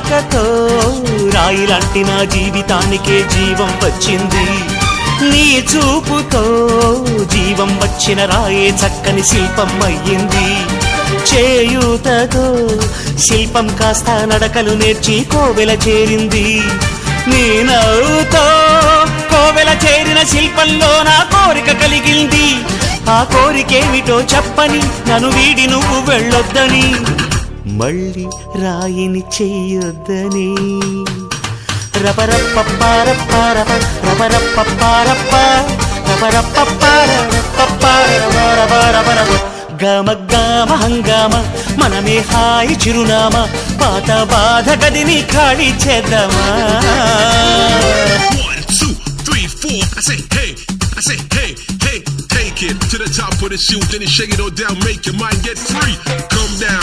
రాకతో రాయిలాంటి నా జీవితానికే జీవం వచ్చింది. నీ చూపుతో జీవం వచ్చిన రాయే చక్కని శిల్పం అయ్యింది. చేయూతతో శిల్పం కాస్త నడకలు నేర్చి కోవెల చేరింది. నీ నవ్వుతో కోవెల చేరిన శిల్పంలో నా కోరిక కలిగింది. ఆ కోరికేమిటో చెప్పని నన్ను వీడి నువ్వు వెళ్ళొద్దని, మళ్ళీ రాయిని చెయ్యొద్దని. రపరప్పపారప్పారప రపరప్పపారప్ప రపరప్పపారపపారపరపరపరపరప గమ గమ హంగామ మనమే హాయి చిరునామా, పాత బాధ గదిని ఖాళీ చేద్దామా. 1 2 3 4 I say hey, I say hey, hey, take it to the top of the chute, then you shake it all down, make your mind get free. Come down.